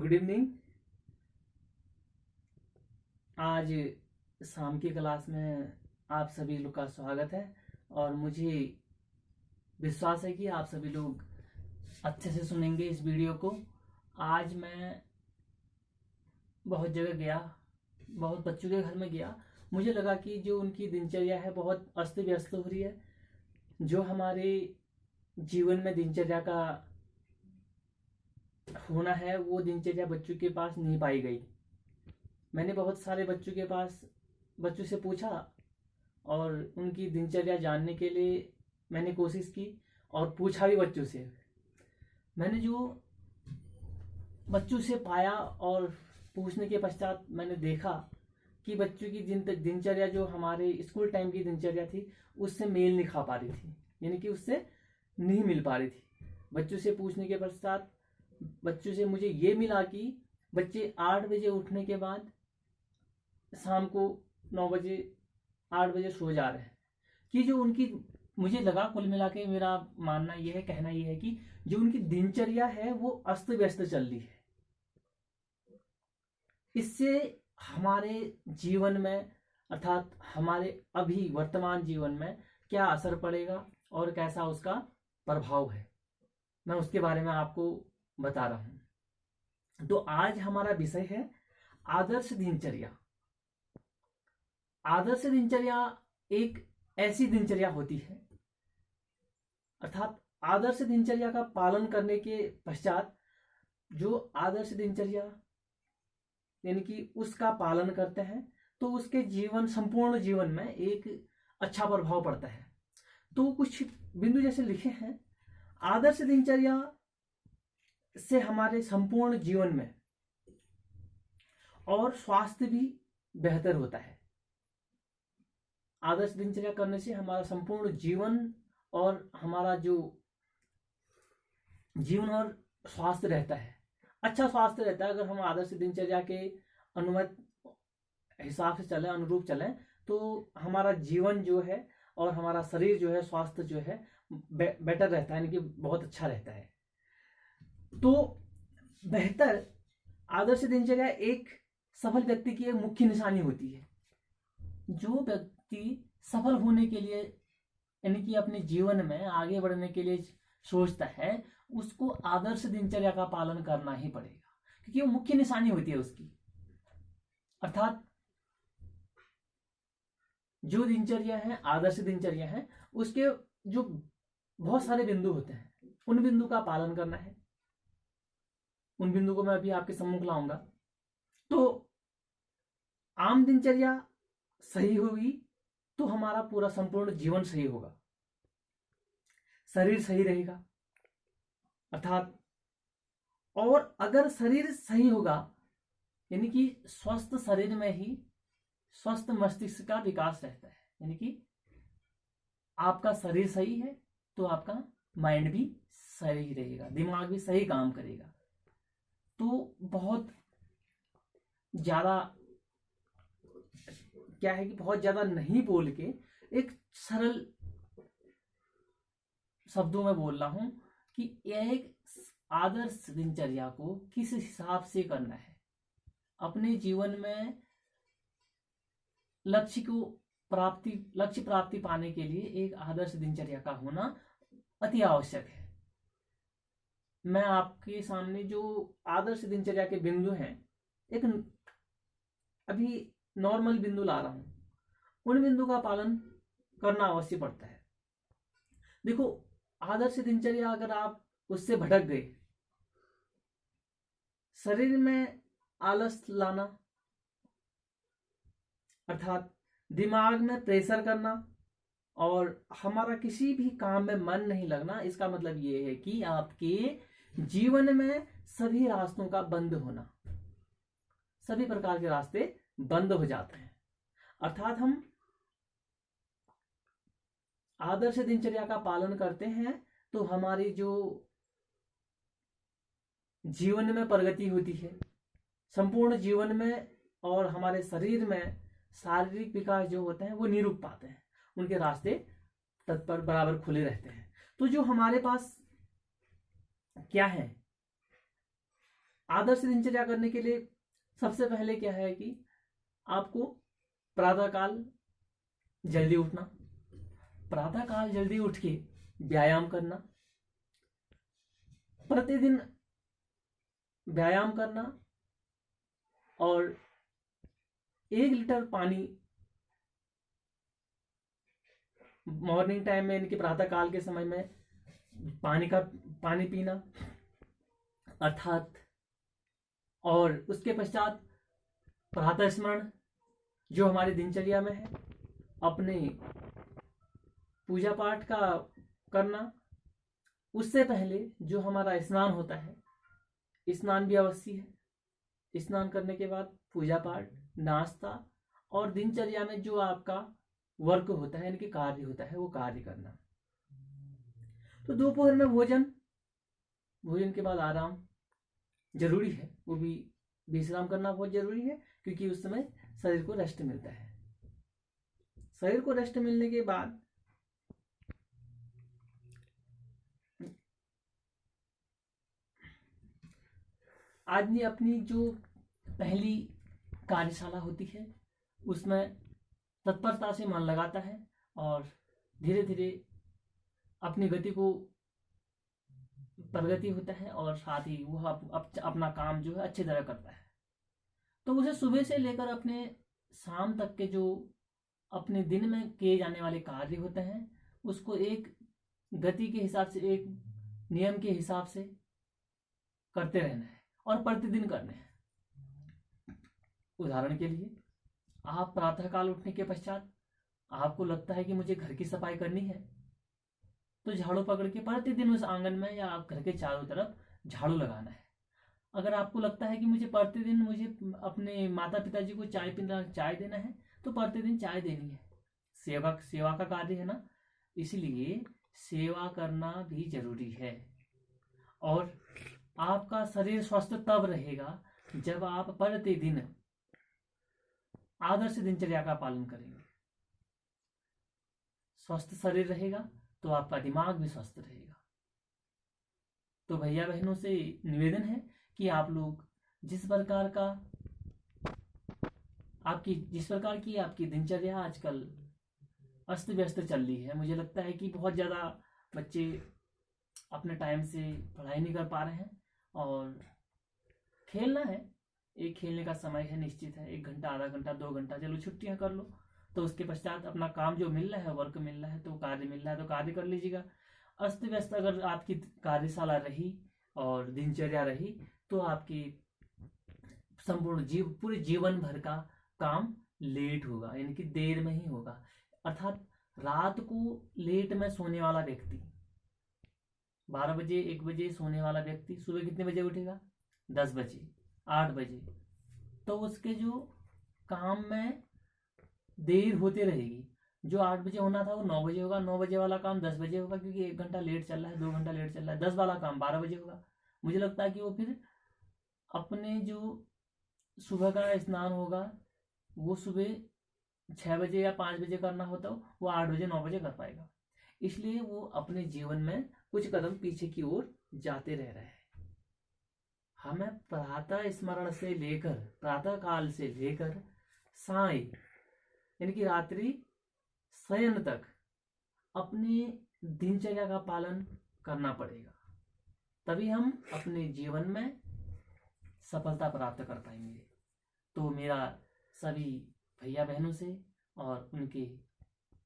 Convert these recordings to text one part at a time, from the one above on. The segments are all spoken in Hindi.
Good evening. आज शाम की क्लास में आप सभी लोग का स्वागत है और मुझे विश्वास है कि आप सभी लोग अच्छे से सुनेंगे इस वीडियो को। आज मैं बहुत जगह गया, बहुत बच्चों के घर में गया। मुझे लगा कि जो उनकी दिनचर्या है बहुत अस्त व्यस्त हो रही है। जो हमारे जीवन में दिनचर्या का होना है वो दिनचर्या बच्चों के पास नहीं पाई गई। मैंने बहुत सारे बच्चों से पूछा और उनकी दिनचर्या जानने के लिए मैंने कोशिश की और पूछा भी बच्चों से। मैंने जो बच्चों से पाया और पूछने के पश्चात मैंने देखा कि बच्चों की दिनचर्या जो हमारे स्कूल टाइम की दिनचर्या थी उससे मेल नहीं खा पा रही थी, यानी कि उससे नहीं मिल पा रही थी। बच्चों से पूछने के पश्चात बच्चों से मुझे ये मिला कि बच्चे 8 बजे उठने के बाद शाम को 9 बजे 8 बजे सो जा रहे हैं। कि जो उनकी, मुझे लगा कुल मिला के मेरा मानना यह है, कहना यह है कि जो उनकी दिनचर्या है वो अस्त व्यस्त चल रही है। इससे हमारे जीवन में अर्थात हमारे अभी वर्तमान जीवन में क्या असर पड़ेगा और कैसा उसका प्रभाव है, मैं उसके बारे में आपको बता रहा हूं। तो आज हमारा विषय है आदर्श दिनचर्या। आदर्श दिनचर्या एक ऐसी दिनचर्या होती है, अर्थात आदर्श दिनचर्या का पालन करने के पश्चात जो आदर्श दिनचर्या यानी कि उसका पालन करते हैं तो उसके संपूर्ण जीवन में एक अच्छा प्रभाव पड़ता है। तो कुछ बिंदु जैसे लिखे हैं, आदर्श दिनचर्या से हमारे संपूर्ण जीवन में और स्वास्थ्य भी बेहतर होता है। आदर्श दिनचर्या करने से हमारा संपूर्ण जीवन और हमारा जो जीवन और स्वास्थ्य रहता है, अच्छा स्वास्थ्य रहता है। अगर हम आदर्श दिनचर्या के अनुमत हिसाब से चलें, अनुरूप चलें, तो हमारा जीवन जो है और हमारा शरीर जो है, स्वास्थ्य जो है बेटर रहता है, यानी कि बहुत अच्छा रहता है। तो बेहतर आदर्श दिनचर्या एक सफल व्यक्ति की एक मुख्य निशानी होती है। जो व्यक्ति सफल होने के लिए यानी कि अपने जीवन में आगे बढ़ने के लिए सोचता है, उसको आदर्श दिनचर्या का पालन करना ही पड़ेगा, क्योंकि वो मुख्य निशानी होती है उसकी। अर्थात जो दिनचर्या है, आदर्श दिनचर्या है, उसके जो बहुत सारे बिंदु होते हैं, उन बिंदु का पालन करना है। उन बिंदु को मैं अभी आपके सम्मुख लाऊंगा। तो आम दिनचर्या सही होगी तो हमारा पूरा संपूर्ण जीवन सही होगा, शरीर सही रहेगा। अर्थात और अगर शरीर सही होगा यानी कि स्वस्थ शरीर में ही स्वस्थ मस्तिष्क का विकास रहता है, यानी कि आपका शरीर सही है तो आपका माइंड भी सही रहेगा, दिमाग भी सही काम करेगा। तो बहुत ज्यादा क्या है कि बहुत ज्यादा नहीं बोल के एक सरल शब्दों में बोल रहा हूं कि एक आदर्श दिनचर्या को किस हिसाब से करना है। अपने जीवन में लक्ष्य प्राप्ति पाने के लिए एक आदर्श दिनचर्या का होना अति आवश्यक है। मैं आपके सामने जो आदर्श दिनचर्या के बिंदु हैं, एक अभी नॉर्मल बिंदु ला रहा हूं, उन बिंदु का पालन करना अवश्य पड़ता है। देखो, आदर्श दिनचर्या अगर आप उससे भटक गए, शरीर में आलस लाना, अर्थात दिमाग में प्रेशर करना और हमारा किसी भी काम में मन नहीं लगना, इसका मतलब यह है कि आपके जीवन में सभी रास्तों का बंद होना, सभी प्रकार के रास्ते बंद हो जाते हैं। अर्थात हम आदर्श दिनचर्या का पालन करते हैं तो हमारी जो जीवन में प्रगति होती है, संपूर्ण जीवन में और हमारे शरीर में शारीरिक विकास जो होते हैं वो नहीं रुक पाते हैं, उनके रास्ते तत्पर बराबर खुले रहते हैं। तो जो हमारे पास क्या है, आदर्श दिनचर्या करने के लिए सबसे पहले क्या है कि आपको प्रातःकाल जल्दी उठना, प्रातःकाल जल्दी उठ के व्यायाम करना, प्रतिदिन व्यायाम करना, और 1 लीटर पानी मॉर्निंग टाइम में, यानी कि प्रातःकाल के समय में पानी पीना अर्थात, और उसके पश्चात प्रातः स्मरण जो हमारी दिनचर्या में है, अपने पूजा पाठ का करना, उससे पहले जो हमारा स्नान होता है, स्नान भी अवश्य है। स्नान करने के बाद पूजा पाठ, नाश्ता, और दिनचर्या में जो आपका वर्क होता है, यानी कि कार्य होता है, वो कार्य करना। तो दोपहर में भोजन के बाद आराम जरूरी है, वो भी विश्राम करना बहुत जरूरी है, क्योंकि उस समय शरीर को रेस्ट मिलता है। शरीर को रेस्ट मिलने के बाद आदमी अपनी जो पहली कार्यशाला होती है उसमें तत्परता से मन लगाता है, और धीरे धीरे अपनी गति को प्रगति होता है, और साथ ही वह अपना काम जो है अच्छी तरह करता है। तो उसे सुबह से लेकर अपने शाम तक के जो अपने दिन में किए जाने वाले कार्य होते हैं, उसको एक गति के हिसाब से, एक नियम के हिसाब से करते रहना है, और प्रतिदिन करने हैं। उदाहरण के लिए, आप प्रातःकाल उठने के पश्चात आपको लगता है कि मुझे घर की सफाई करनी है, तो झाड़ू पकड़ के प्रतिदिन उस आंगन में या आप घर के चारों तरफ झाड़ू लगाना है। अगर आपको लगता है कि मुझे अपने माता पिताजी को चाय देना है, तो प्रतिदिन चाय देनी है। सेवा का कार्य है ना, इसलिए सेवा करना भी जरूरी है। और आपका शरीर स्वस्थ तब रहेगा जब आप प्रतिदिन आदर्श दिनचर्या का पालन करेंगे। स्वस्थ शरीर रहेगा तो आपका दिमाग भी स्वस्थ रहेगा। तो भैया बहनों से निवेदन है कि आप लोग जिस प्रकार की आपकी दिनचर्या आजकल अस्त व्यस्त चल रही है, मुझे लगता है कि बहुत ज़्यादा बच्चे अपने टाइम से पढ़ाई नहीं कर पा रहे हैं, और खेलना है, एक खेलने का समय है, निश्चित है, 1 घंटा, आधा घंटा, 2 घंटा, चलो छुट्टियां कर लो। तो उसके पश्चात अपना काम जो मिल रहा है, वर्क मिल रहा है, तो कार्य मिल रहा है तो कार्य कर लीजिएगा। अस्त व्यस्त अगर आपकी कार्यशाला रही और दिनचर्या रही, तो आपकी पूरे जीवन भर का काम लेट होगा, यानी कि देर में ही होगा। अर्थात रात को लेट में सोने वाला व्यक्ति, 12 बजे 1 बजे सोने वाला व्यक्ति सुबह कितने बजे उठेगा? 10 बजे, 8 बजे। तो उसके जो काम में देर होती रहेगी, जो 8 बजे होना था वो 9 बजे होगा, 9 बजे वाला काम 10 बजे होगा, क्योंकि 1 घंटा लेट चल रहा है, 2 घंटा लेट चल रहा है, 10 वाला काम 12 बजे होगा। मुझे लगता है कि वो फिर अपने जो सुबह का स्नान होगा वो सुबह 6 बजे या 5 बजे करना होता हो, वो 8 बजे 9 बजे कर पाएगा। इसलिए वो अपने जीवन में कुछ कदम पीछे की ओर जाते रह रहे हैं। हमें प्रातः स्मरण से लेकर, प्रातः काल से लेकर साय, यानी कि रात्रि शयन तक अपनी दिनचर्या का पालन करना पड़ेगा, तभी हम अपने जीवन में सफलता प्राप्त कर पाएंगे। तो मेरा सभी भैया बहनों से और उनके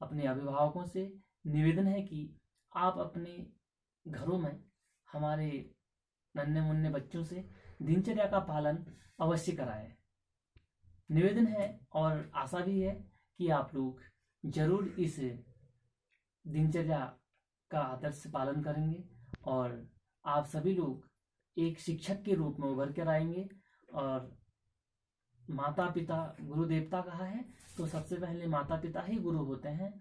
अपने अभिभावकों से निवेदन है कि आप अपने घरों में हमारे नन्हे मुन्ने बच्चों से दिनचर्या का पालन अवश्य कराएं। निवेदन है और आशा भी है कि आप लोग जरूर इस दिनचर्या का आदर्श पालन करेंगे, और आप सभी लोग एक शिक्षक के रूप में उभर कर आएंगे। और माता पिता गुरु देवता कहा है, तो सबसे पहले माता पिता ही गुरु होते हैं।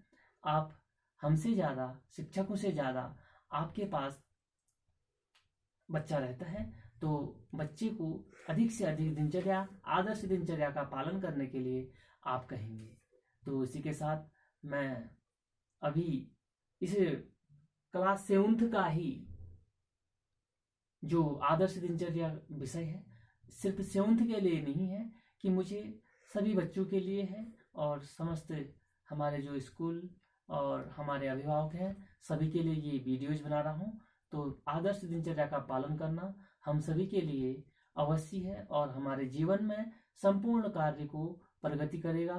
आप हमसे ज़्यादा, शिक्षकों से ज़्यादा आपके पास बच्चा रहता है, तो बच्चे को अधिक से अधिक दिनचर्या, आदर्श दिनचर्या का पालन करने के लिए आप कहेंगे। तो इसी के साथ मैं अभी इस क्लास 7th का ही जो आदर्श दिनचर्या विषय है सिर्फ सेवंथ के लिए नहीं है कि मुझे सभी बच्चों के लिए है, और समस्त हमारे जो स्कूल और हमारे अभिभावक हैं सभी के लिए ये वीडियोज बना रहा हूँ। तो आदर्श दिनचर्या का पालन करना हम सभी के लिए अवश्य है, और हमारे जीवन में संपूर्ण कार्य को प्रगति करेगा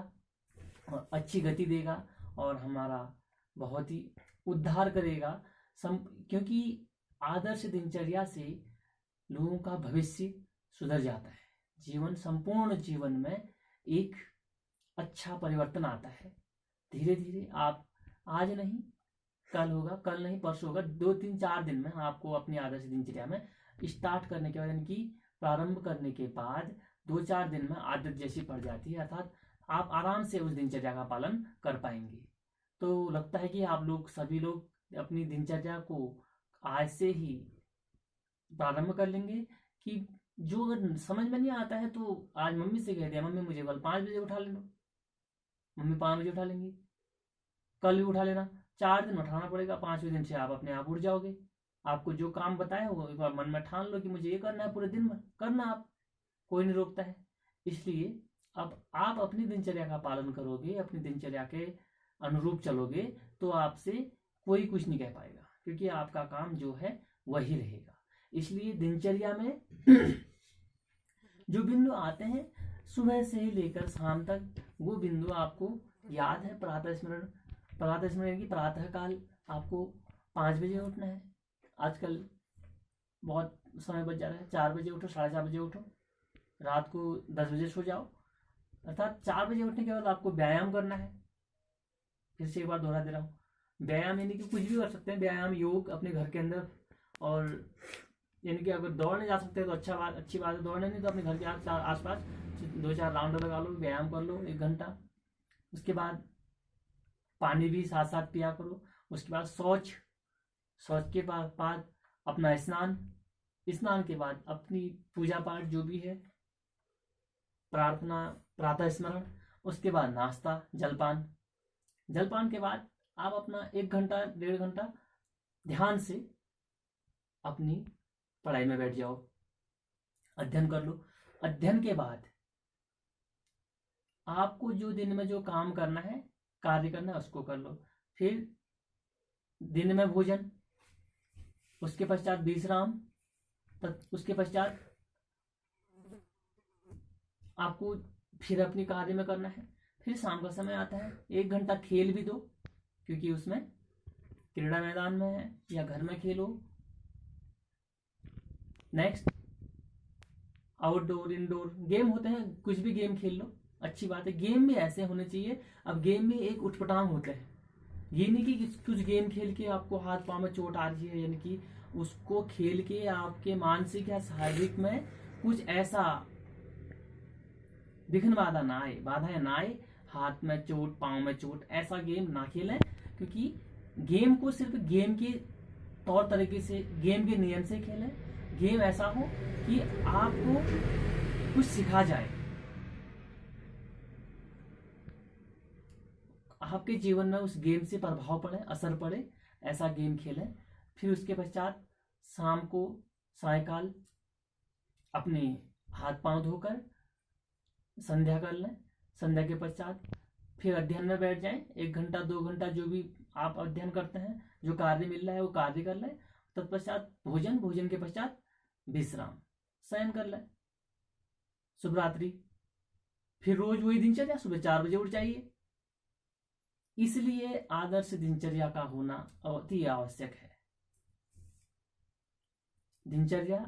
और अच्छी गति देगा, और हमारा बहुत ही उद्धार करेगा। क्योंकि आदर्श दिनचर्या से लोगों का भविष्य सुधर जाता है, संपूर्ण जीवन में एक अच्छा परिवर्तन आता है। धीरे धीरे आप आज नहीं कल होगा, कल नहीं परसों होगा, 2-3-4 दिन में आपको अपनी आदर्श दिनचर्या में स्टार्ट करने के बाद, यानी कि प्रारंभ करने के बाद 2-4 दिन में आदत जैसी पड़ जाती है, अर्थात आप आराम से उस दिनचर्या का पालन कर पाएंगे। तो लगता है कि आप लोग सभी लोग अपनी दिनचर्या को आज से ही प्रारंभ कर लेंगे। कि जो अगर समझ में नहीं आता है तो आज मम्मी से कह दिया, मम्मी मुझे कल 5 बजे उठा लेना, मम्मी 5 बजे उठा लेंगी, कल भी उठा लेना। 4 दिन उठाना पड़ेगा, 5वें दिन से आप अपने आप उठ जाओगे। आपको जो काम बताया वो एक बार मन में ठान लो कि मुझे ये करना है, पूरे दिन में करना, आप कोई नहीं रोकता है। इसलिए अब आप अपनी दिनचर्या का पालन करोगे, अपनी दिनचर्या के अनुरूप चलोगे, तो आपसे कोई कुछ नहीं कह पाएगा, क्योंकि आपका काम जो है वही रहेगा। इसलिए दिनचर्या में जो बिंदु आते हैं सुबह से ही लेकर शाम तक, वो बिंदु आपको याद है। प्रातः स्मरण की प्रातः काल आपको 5 बजे उठना है। आजकल बहुत समय बच जा रहा है, 4 बजे उठो, 4:30 बजे उठो, रात को 10 बजे सो जाओ। अर्थात 4 बजे उठने के बाद आपको व्यायाम करना है। फिर से एक बार दोहरा दे रहा हूँ, व्यायाम यानी कि कुछ भी कर सकते हैं, व्यायाम योग अपने घर के अंदर, और यानी कि अगर दौड़ने जा सकते हैं तो अच्छी बात है, दौड़ने नहीं तो अपने घर के आसपास 2-4 राउंड लगा लो, व्यायाम कर लो 1 घंटा। उसके बाद पानी भी साथ साथ पिया करो। उसके बाद शौच के बाद अपना स्नान के बाद अपनी पूजा पाठ जो भी है, प्रार्थना, प्रातः स्मरण। उसके बाद नाश्ता, जलपान के बाद आप अपना 1 घंटा 1.5 घंटा ध्यान से अपनी पढ़ाई में बैठ जाओ, अध्ययन कर लो। अध्ययन के बाद आपको जो दिन में जो काम करना है, कार्य करना है, उसको कर लो। फिर दिन में भोजन, उसके पश्चात विश्राम, उसके पश्चात आपको फिर अपनी कार्य में करना है। फिर शाम का समय आता है, 1 घंटा खेल भी दो, क्योंकि उसमें क्रीड़ा मैदान में है या घर में खेलो। नेक्स्ट आउटडोर इंडोर गेम होते हैं, कुछ भी गेम खेल लो, अच्छी बात है। गेम भी ऐसे होने चाहिए, अब गेम में एक उठपटांग होता है, ये नहीं कि कुछ गेम खेल के आपको हाथ पांव में चोट आ रही है, यानी कि उसको खेल के आपके मानसिक या शारीरिक में कुछ ऐसा विघ्न बाधाएं ना आए, हाथ में चोट, पांव में चोट, ऐसा गेम ना खेलें। क्योंकि गेम को सिर्फ गेम के तौर तरीके से, गेम के नियम से खेलें। गेम ऐसा हो कि आपको कुछ सिखा जाए, आपके जीवन में उस गेम से प्रभाव पड़े, असर पड़े, ऐसा गेम खेलें। फिर उसके पश्चात शाम को, सायकाल अपने हाथ पांव धोकर संध्या कर लें। संध्या के पश्चात फिर अध्ययन में बैठ जाएं, 1 घंटा 2 घंटा जो भी आप अध्ययन करते हैं, जो कार्य मिल रहा है वो कार्य कर लें। तत्पश्चात भोजन के पश्चात विश्राम, शयन कर लें। शुभ रात्रि। फिर रोज वही दिनचर्या, सुबह 4 बजे उठ जाइए। इसलिए आदर्श दिनचर्या का होना अति आवश्यक है।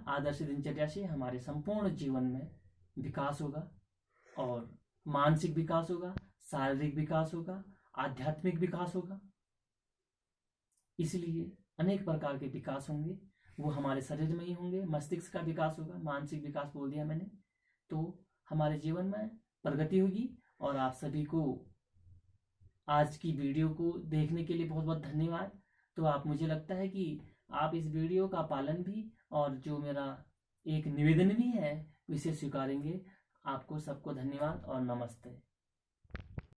आदर्श दिनचर्या से हमारे संपूर्ण जीवन में विकास होगा, और मानसिक विकास होगा, शारीरिक विकास होगा, आध्यात्मिक विकास होगा। इसलिए अनेक प्रकार के विकास होंगे, वो हमारे शरीर में ही होंगे। मस्तिष्क का विकास होगा, मानसिक विकास बोल दिया मैंने, तो हमारे जीवन में प्रगति होगी। और आप सभी को आज की वीडियो को देखने के लिए बहुत बहुत धन्यवाद। तो आप, मुझे लगता है कि आप इस वीडियो का पालन भी, और जो मेरा एक निवेदन भी है, इसे स्वीकारेंगे। आपको सबको धन्यवाद और नमस्ते।